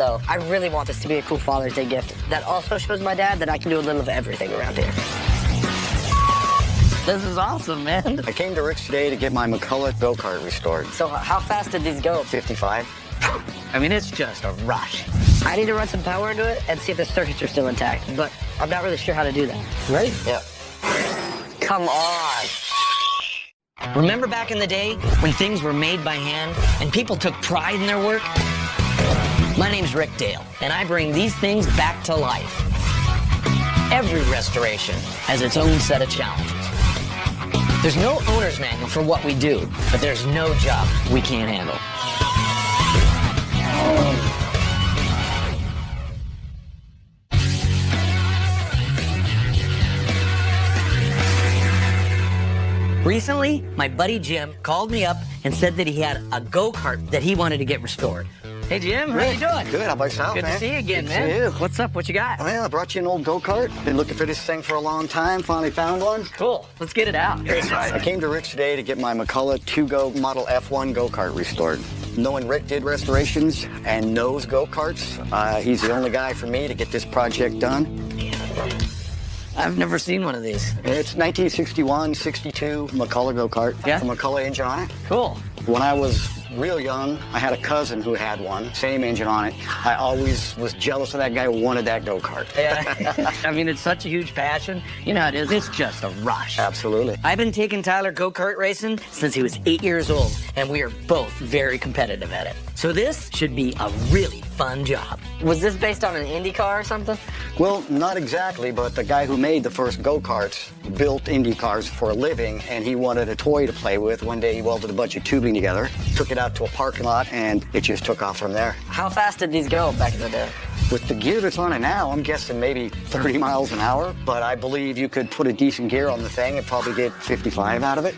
so I really want this to be a cool Father's Day gift that also shows my dad that I can do a little of everything around here. This is awesome, man. I came to Rick's today to get my McCullough go-kart restored. So how fast did these go? 55. I mean, it's just a rush. I need to run some power into it and see if the circuits are still intact, but I'm not really sure how to do that. Ready? Yeah. Come on. Remember back in the day when things were made by hand and people took pride in their work? My name's Rick Dale, and I bring these things back to life. Every restoration has its own set of challenges. There's no owner's manual for what we do, but there's no job we can't handle. Recently, my buddy Jim called me up and said that he had a go-kart that he wanted to get restored. Hey, Jim, how you doing? Good, how about yourself, Good man? to see you again, Good man. to see you. What's up? What you got? Well, I brought you an old go-kart. Been looking for this thing for a long time. Finally found one. Cool. Let's get it out. I came to Rick's today to get my McCullough 2-Go Model F1 go-kart restored. Knowing Rick did restorations and knows go-karts, he's the only guy for me to get this project done. I've never seen one of these. It's 1961, 62 McCullough go-kart. Yeah? The McCullough engine on it. Cool. When I was real young, I had a cousin who had one, same engine on it. I always was jealous of that guy who wanted that go-kart. Yeah. I mean, it's such a huge passion. You know how it is. It's just a rush. Absolutely. I've been taking Tyler go-kart racing since he was 8 years old, and we are both very competitive at it. So this should be a really fun job. Was this based on an Indy car or something? Well, not exactly, but the guy who made the first go-karts built Indy cars for a living, and he wanted a toy to play with. One day he welded a bunch of tubing together, took it out to a parking lot, and it just took off from there. How fast did these go back in the day? With the gear that's on it now, I'm guessing maybe 30 miles an hour, but I believe you could put a decent gear on the thing and probably get 55 out of it.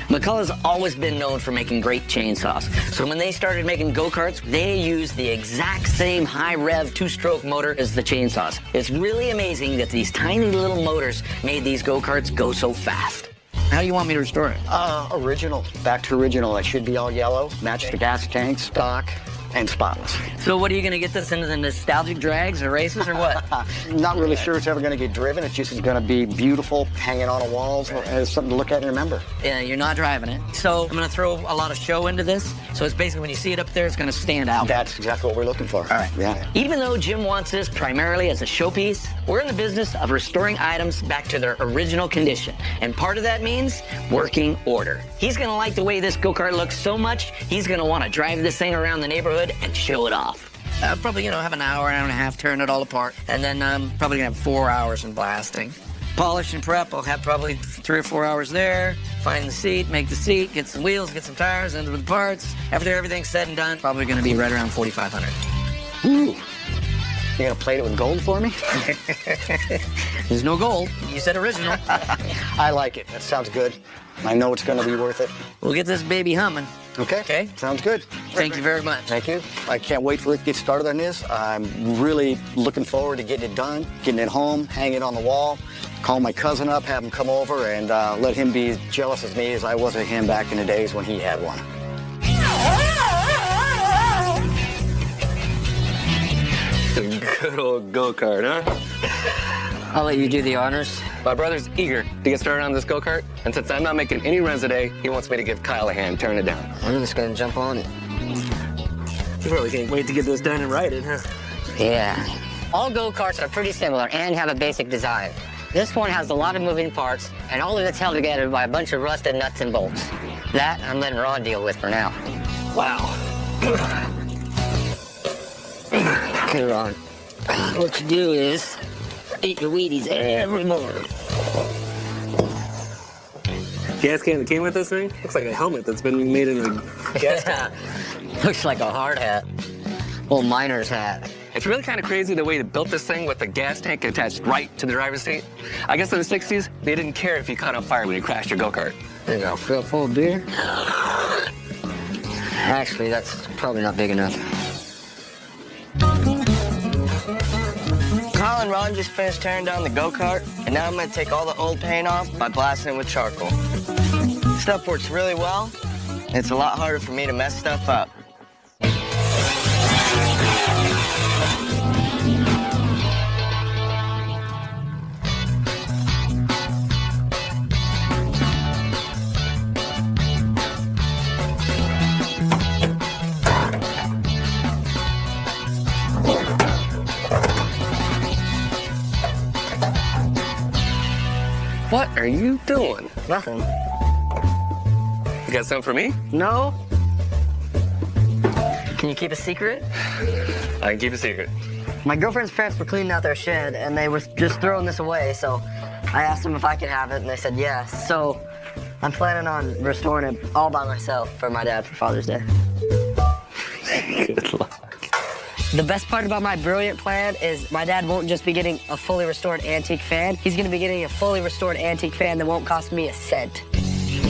McCullough's always been known for making great chainsaws. So when they started making go-karts, they used the exact same high-rev two-stroke motor as the chainsaws. It's really amazing that these tiny little motors made these go-karts go so fast. How do you want me to restore it? Original. Back to original. It should be all yellow, match the gas tank, stock, and spotless. So what are you going to get this into the nostalgic drags or races or what? Not really sure it's ever going to get driven. It's just going to be beautiful, hanging on the walls, as something to look at and remember. Yeah, you're not driving it. So I'm going to throw a lot of show into this. So it's basically when you see it up there, it's going to stand out. That's exactly what we're looking for. All right. Yeah. Even though Jim wants this primarily as a showpiece, we're in the business of restoring items back to their original condition. And part of that means working order. He's going to like the way this go-kart looks so much, he's going to want to drive this thing around the neighborhood and show it off. Probably, have an hour and a half, tearing it all apart. And then I'm probably going to have 4 hours in blasting. Polish and prep, I'll have probably 3 or 4 hours there. Find the seat, make the seat, get some wheels, get some tires, into the parts. After everything's said and done, probably going to be right around 4,500. Ooh. You going to plate it with gold for me? There's no gold. You said original. I like it. That sounds good. I know it's going to be worth it. We'll get this baby humming. Okay. Okay. Sounds good. Thank you very much. Thank you. I can't wait for it to get started on this. I'm really looking forward to getting it done, getting it home, hanging it on the wall, call my cousin up, have him come over, and let him be as jealous as me as I was of him back in the days when he had one. Good old go-kart, huh? I'll let you do the honors. My brother's eager to get started on this go-kart, and since I'm not making any runs today, he wants me to give Kyle a hand, turn it down. I'm just gonna jump on it. You really can't wait to get this done and ride it, huh? Yeah. All go-karts are pretty similar and have a basic design. This one has a lot of moving parts, and all of it's held together by a bunch of rusted nuts and bolts. That I'm letting Ron deal with for now. Wow. Okay, Ron. What you do is eat your Wheaties every morning. Gas can that came with this thing? Looks like a helmet that's been made in a gas can. Looks like a hard hat. Old miner's hat. It's really kind of crazy the way they built this thing with the gas tank attached right to the driver's seat. I guess in the 60s, they didn't care if you caught on fire when you crashed your go-kart. There you go, fill it full of beer. Actually, that's probably not big enough. Kyle and Ron just finished tearing down the go-kart, and now I'm gonna take all the old paint off by blasting it with charcoal. Stuff works really well. It's a lot harder for me to mess stuff up. are you doing? Nothing. You got something for me? No? Can you keep a secret? I can keep a secret. My girlfriend's parents were cleaning out their shed, and they were just throwing this away, so I asked them if I could have it, and they said yes. So I'm planning on restoring it all by myself for my dad for Father's Day. Good luck. The best part about my brilliant plan is my dad won't just be getting a fully restored antique fan. He's gonna be getting a fully restored antique fan that won't cost me a cent.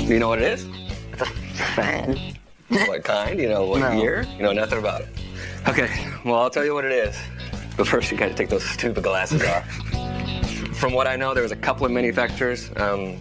You know what it is? It's a fan. What kind? You know what No. year? You know nothing about it. Okay, well, I'll tell you what it is. But first, you gotta take those stupid glasses off. From what I know, there was a couple of manufacturers,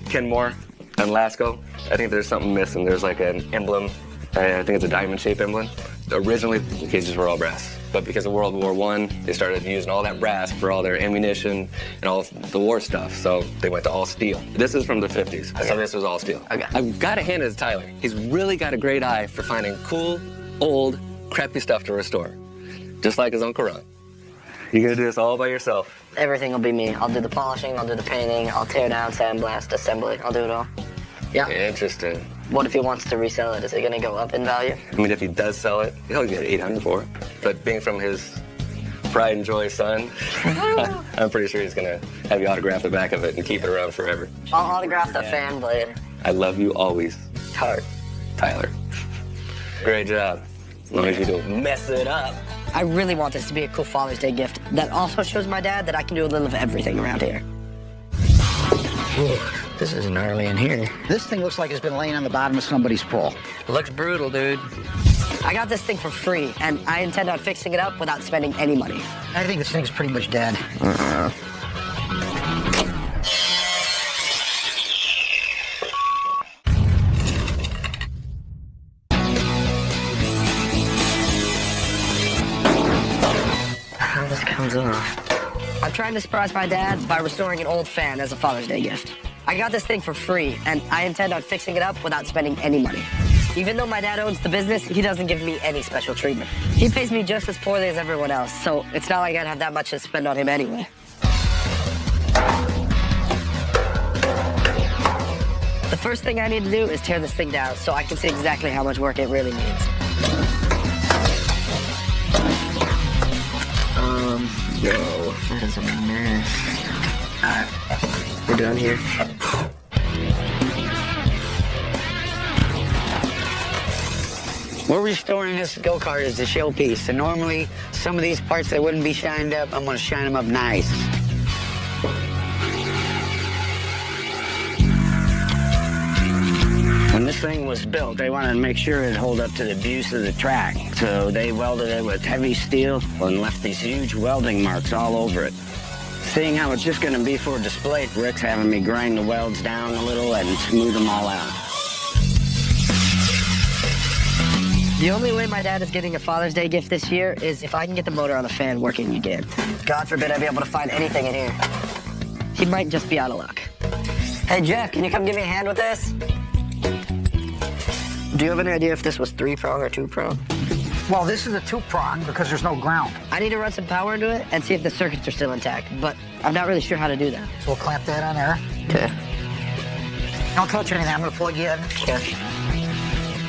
Kenmore and Lasco. I think there's something missing. There's like an emblem. I think it's a diamond-shaped emblem. Originally, the cages were all brass. But because of World War I, they started using all that brass for all their ammunition and all the war stuff. So they went to all steel. This is from the 50s, so this was all steel. Okay. I've got to hand it to Tyler. He's really got a great eye for finding cool, old, crappy stuff to restore. Just like his Uncle Ron. You're gonna do this all by yourself. Everything will be me. I'll do the polishing, I'll do the painting, I'll tear down, sandblast, assembly. I'll do it all. Yeah. Interesting. What if he wants to resell it? Is it gonna go up in value? I mean, if he does sell it, he'll get $800 for it. But being from his pride and joy son, I'm pretty sure he's gonna have you autograph the back of it and keep it around forever. I'll autograph the fan blade. I love you always, Heart. Tyler. Great job. As long as you don't mess it up. I really want this to be a cool Father's Day gift that also shows my dad that I can do a little of everything around here. Ooh, this is gnarly in here. This thing looks like it's been laying on the bottom of somebody's pool. Looks brutal, dude. I got this thing for free, and I intend on fixing it up without spending any money. I think this thing's pretty much dead. How this comes off. I'm trying to surprise my dad by restoring an old fan as a Father's Day gift. I got this thing for free, and I intend on fixing it up without spending any money. Even though my dad owns the business, he doesn't give me any special treatment. He pays me just as poorly as everyone else, so it's not like I'd have that much to spend on him anyway. The first thing I need to do is tear this thing down so I can see exactly how much work it really needs. No. That is a mess. Alright, we're done here. We're restoring this go-kart as a showpiece, and normally some of these parts that wouldn't be shined up, I'm gonna shine them up nice. When this thing was built, they wanted to make sure it'd hold up to the abuse of the track, so they welded it with heavy steel and left these huge welding marks all over it. Seeing how it's just gonna be for display, Rick's having me grind the welds down a little and smooth them all out. The only way my dad is getting a Father's Day gift this year is if I can get the motor on the fan working again. God forbid I be able to find anything in here. He might just be out of luck. Hey, Jeff, can you come give me a hand with this? Do you have any idea if this was 3-prong or 2-prong? Well, this is a 2-prong because there's no ground. I need to run some power into it and see if the circuits are still intact, but I'm not really sure how to do that. So we'll clamp that on there. Okay. Don't touch anything. I'm going to plug you in. Okay.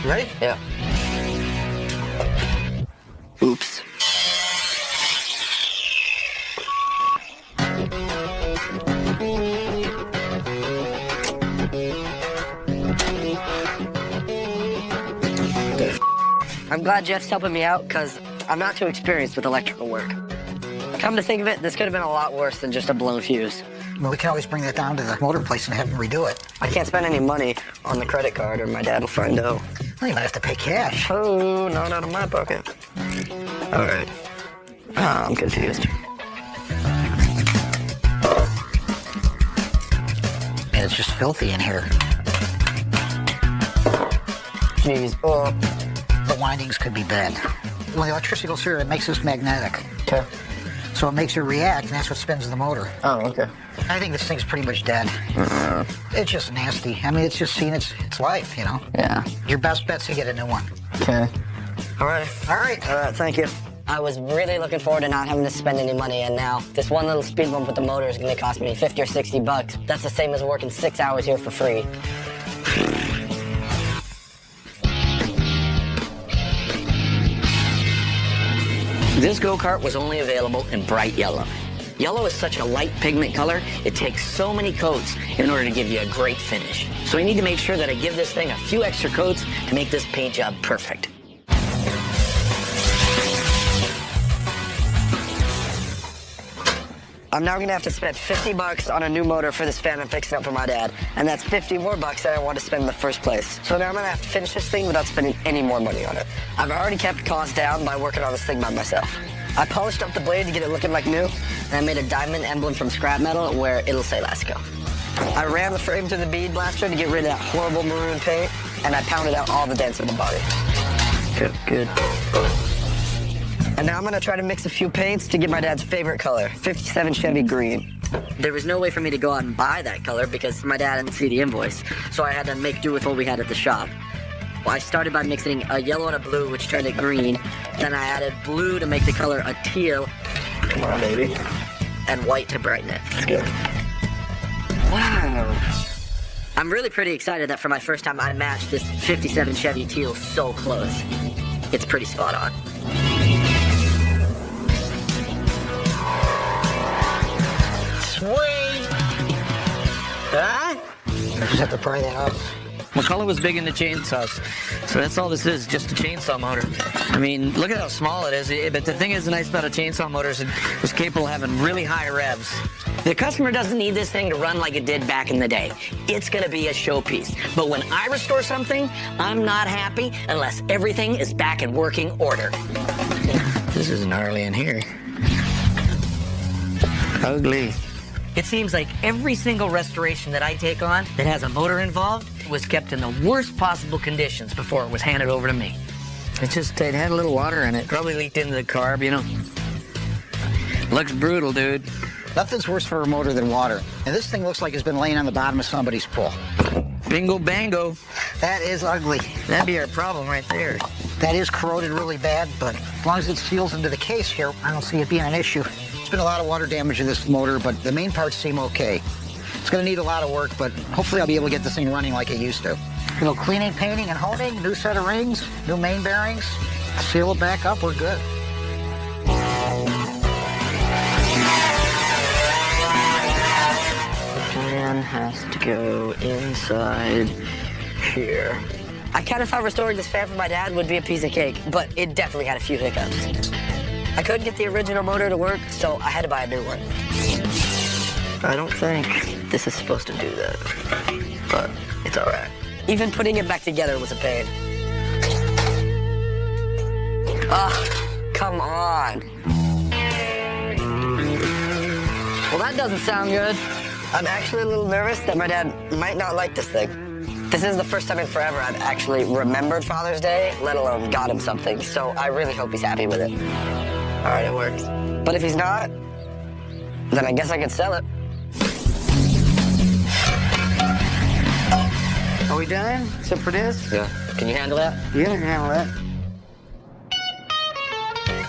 You ready? Yeah. Oops. I'm glad Jeff's helping me out because I'm not too experienced with electrical work. Come to think of it, this could have been a lot worse than just a blown fuse. Well, we can always bring that down to the motor place and have them redo it. I can't spend any money on the credit card or my dad will find out. Well, you might have to pay cash. Oh, not out of my pocket. All right. I'm confused. And it's just filthy in here. Jeez. Oh. The windings could be bad. When the electricity goes through, it makes this magnetic. Okay. So it makes it react, and that's what spins the motor. Oh, okay. I think this thing's pretty much dead. It's just nasty. I mean, it's just seen its life, you know? Yeah. Your best bet's to get a new one. Okay. All right. All right. All right, thank you. I was really looking forward to not having to spend any money, and now this one little speed bump with the motor is gonna cost me 50 or 60 bucks. That's the same as working 6 hours here for free. This go-kart was only available in bright yellow. Yellow is such a light pigment color, it takes so many coats in order to give you a great finish. So I need to make sure that I give this thing a few extra coats to make this paint job perfect. I'm now gonna have to spend 50 bucks on a new motor for this fan I'm fixing up for my dad, and that's 50 more bucks that I want to spend in the first place. So now I'm gonna have to finish this thing without spending any more money on it. I've already kept costs down by working on this thing by myself. I polished up the blade to get it looking like new, and I made a diamond emblem from scrap metal where it'll say Lasco. I ran the frame through the bead blaster to get rid of that horrible maroon paint, and I pounded out all the dents in the body. Good. And now I'm gonna try to mix a few paints to get my dad's favorite color, 57 Chevy green. There was no way for me to go out and buy that color because my dad didn't see the invoice, so I had to make do with what we had at the shop. Well, I started by mixing a yellow and a blue, which turned it green. Then I added blue to make the color a teal. Come on, baby. And white to brighten it. Let's go. Wow. I'm really pretty excited that for my first time I matched this 57 Chevy teal so close. It's pretty spot on. Sweet! Huh? Just have to pry that off. McCullough was big into chainsaws, so that's all this is, just a chainsaw motor. I mean, look at how small it is, but the thing is nice about a chainsaw motor is it was capable of having really high revs. The customer doesn't need this thing to run like it did back in the day. It's gonna be a showpiece. But when I restore something, I'm not happy unless everything is back in working order. This is gnarly in here. Ugly. It seems like every single restoration that I take on that has a motor involved was kept in the worst possible conditions before it was handed over to me. It had a little water in it. Probably leaked into the carb, you know. Looks brutal, dude. Nothing's worse for a motor than water. And this thing looks like it's been laying on the bottom of somebody's pool. Bingo bango. That is ugly. That'd be our problem right there. That is corroded really bad, but as long as it seals into the case here, I don't see it being an issue. There's been a lot of water damage in this motor, but the main parts seem okay. It's gonna need a lot of work, but hopefully I'll be able to get this thing running like it used to. A little cleaning, painting, and honing, new set of rings, new main bearings, seal it back up, we're good. The fan has to go inside here. I kind of thought restoring this fan for my dad would be a piece of cake, but it definitely had a few hiccups. I couldn't get the original motor to work, so I had to buy a new one. I don't think this is supposed to do that, but it's all right. Even putting it back together was a pain. Oh, come on. Well, that doesn't sound good. I'm actually a little nervous that my dad might not like this thing. This is the first time in forever I've actually remembered Father's Day, let alone got him something, so I really hope he's happy with it. All right, it works. But if he's not, then I guess I could sell it. Are we done? Except for this? Yeah. Can you handle that? Yeah, I can handle that.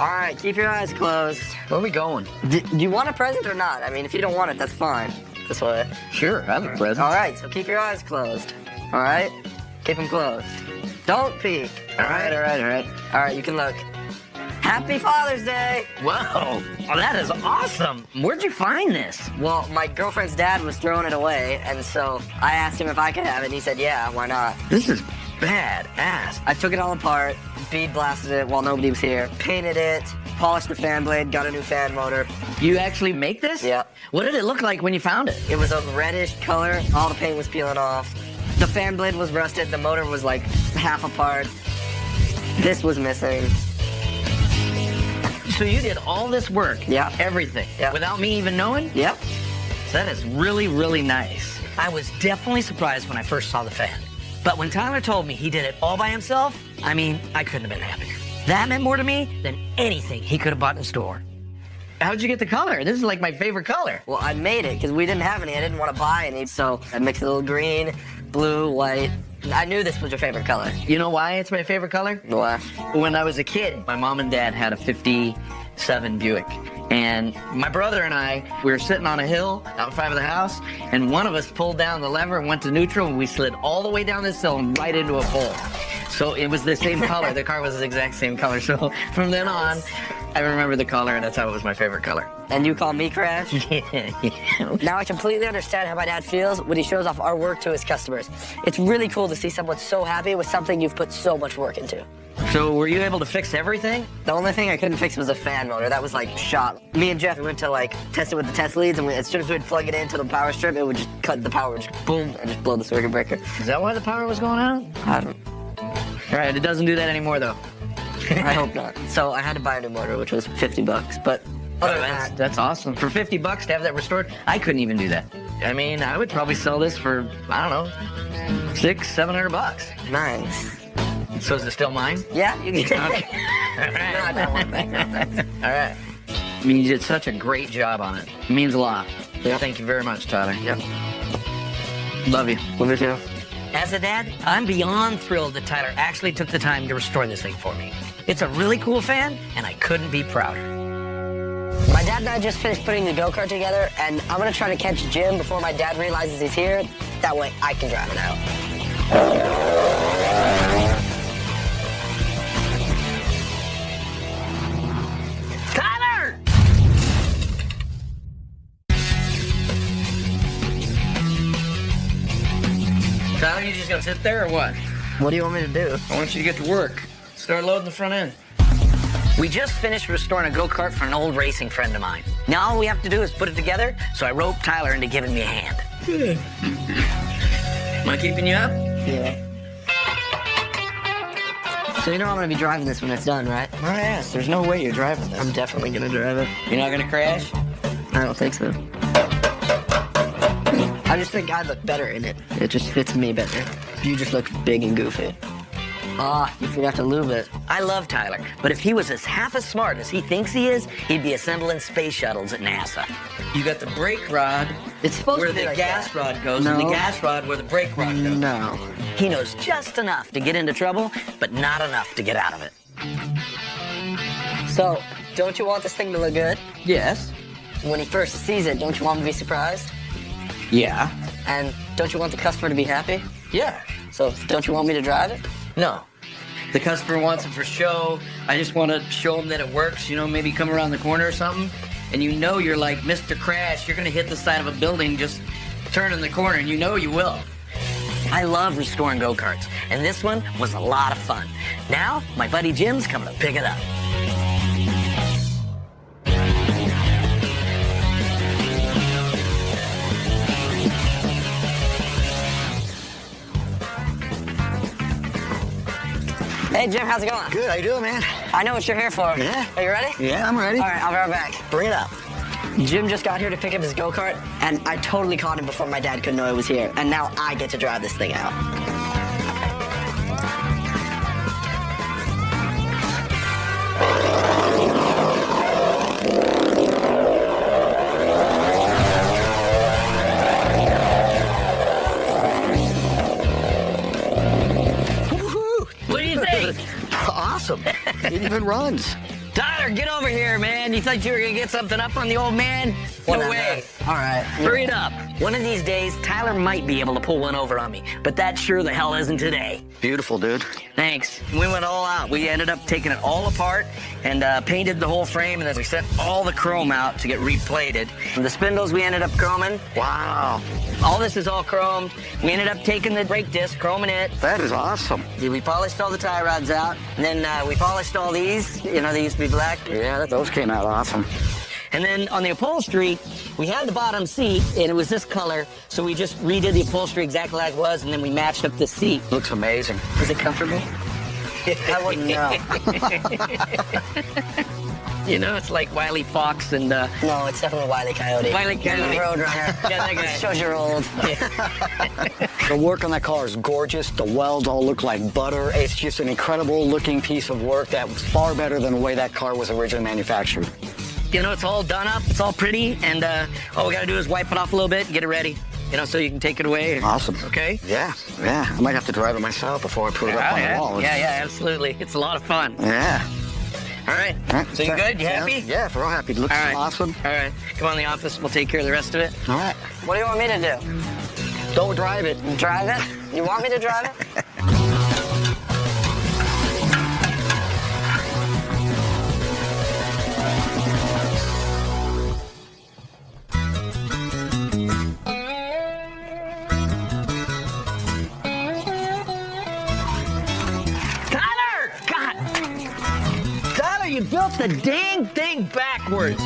All right, keep your eyes closed. Where are we going? Do you want a present or not? I mean, if you don't want it, that's fine. This way. Sure, I have a present. All right, so keep your eyes closed. All right? Keep them closed. Don't peek. All right. All right, you can look. Happy Father's Day! Whoa, oh, that is awesome. Where'd you find this? Well, my girlfriend's dad was throwing it away, and so I asked him if I could have it, and he said, yeah, why not? This is badass. I took it all apart, bead blasted it while nobody was here, painted it, polished the fan blade, got a new fan motor. You actually make this? Yeah. What did it look like when you found it? It was a reddish color, all the paint was peeling off. The fan blade was rusted, the motor was like half apart. This was missing. So you did all this work? Yeah. Everything? Yeah. Without me even knowing? Yep. So that is really, really nice. I was definitely surprised when I first saw the fan. But when Tyler told me he did it all by himself, I mean, I couldn't have been happier. That meant more to me than anything he could have bought in the store. How'd you get the color? This is like my favorite color. Well, I made it because we didn't have any. I didn't want to buy any, so I mixed a little green, blue, white, I knew this was your favorite color. You know why it's my favorite color? Why? When I was a kid, my mom and dad had a 57 Buick. And my brother and I, we were sitting on a hill out in front of the house, and one of us pulled down the lever and went to neutral, and we slid all the way down this hill and right into a pole. So it was the same color. The car was the exact same color. So from then on, I remember the color, and that's how it was my favorite color. And you call me Crash? Yeah. Now I completely understand how my dad feels when he shows off our work to his customers. It's really cool to see someone so happy with something you've put so much work into. So were you able to fix everything? The only thing I couldn't fix was a fan motor. That was like shot. Me and Jeff went to like test it with the test leads, and as soon as we'd plug it into the power strip, it would just cut the power, just boom, and just blow the circuit breaker. Is that why the power was going out? I don't. All right, it doesn't do that anymore, though. I hope not. So I had to buy a new motor, which was $50, but other than that, That's awesome. For $50 to have that restored, I couldn't even do that. I mean, I would probably sell this for, I don't know, $600-700. nice. So is it still mine? Yeah, you can. Okay. All No, I don't want that. All right. I mean, you did such a great job on it. It means a lot. Yeah. Thank you very much, Tyler. Yep. Love you. Love you too. As a dad, I'm beyond thrilled that Tyler actually took the time to restore this thing for me. It's a really cool fan, and I couldn't be prouder. My dad and I just finished putting the go-kart together, and I'm gonna try to catch Jim before my dad realizes he's here. That way I can drive it out. Tyler! Tyler, you just gonna sit there or what? What do you want me to do? I want you to get to work. Start loading the front end. We just finished restoring a go-kart for an old racing friend of mine. Now all we have to do is put it together, so I roped Tyler into giving me a hand. Good. Am I keeping you up? Yeah. So you know I'm gonna be driving this when it's done, right? Oh yes, there's no way you're driving this. I'm definitely gonna drive it. You're not gonna crash? I don't think so. I just think I look better in it. It just fits me better. You just look big and goofy. Ah, you forgot to lube it. I love Tyler, but if he was half as smart as he thinks he is, he'd be assembling space shuttles at NASA. You got the brake rod It's supposed where to be the like gas that. rod goes, and the No. gas rod where the brake rod goes. No. He knows just enough to get into trouble, but not enough to get out of it. So, don't you want this thing to look good? Yes. When he first sees it, don't you want him to be surprised? Yeah. And don't you want the customer to be happy? Yeah. So, don't you want me to drive it? No. The customer wants it for show. I just want to show him that it works, you know, maybe come around the corner or something. And you know you're like Mr. Crash, you're going to hit the side of a building just turning the corner, and you know you will. I love restoring go-karts, and this one was a lot of fun. Now, my buddy Jim's coming to pick it up. Hey, Jim, how's it going? Good, how you doing, man? I know what you're here for. Yeah. Are you ready? Yeah, I'm ready. All right, I'll be right back. Bring it up. Jim just got here to pick up his go-kart, and I totally caught him before my dad could know it was here. And now I get to drive this thing out. Woohoo! What do you think? Awesome. It even runs. Tyler, get over here, man. You thought you were going to get something up on the old man? No way. All right. Hurry it up. One of these days, Tyler might be able to pull one over on me, but that sure the hell isn't today. Beautiful, dude. Thanks. We went all out. We ended up taking it all apart and painted the whole frame, and then we sent all the chrome out to get replated. And the spindles we ended up chroming. Wow. All this is all chromed. We ended up taking the brake disc, chroming it. That is awesome. We polished all the tie rods out, and then we polished all these. You know, they used to be black. Yeah, those came out awesome. And then on the upholstery, we had the bottom seat, and it was this color, so we just redid the upholstery exactly like it was, and then we matched up the seat. Looks amazing. Is it comfortable? I wouldn't know. You know, it's like Wile E. Fox and No, it's definitely Wile E. Coyote. Wile E. Coyote. Roadrunner. Yeah, that guy. Shows you're old. The work on that car is gorgeous. The welds all look like butter. It's just an incredible looking piece of work that was far better than the way that car was originally manufactured. You know, it's all done up, it's all pretty, and all we gotta do is wipe it off a little bit and get it ready. you know, so you can take it away. Awesome. Okay? Yeah, yeah. I might have to drive it myself before I put it up on the wall. Yeah, absolutely. It's a lot of fun. Yeah. All right. All right. So you good? You happy? Yeah, we're all happy. It looks All right. awesome. All right. Come on in the office. We'll take care of the rest of it. All right. What do you want me to do? Don't drive it. Drive it? You want me to drive it? Tyler! God! Tyler, you built the dang thing backwards.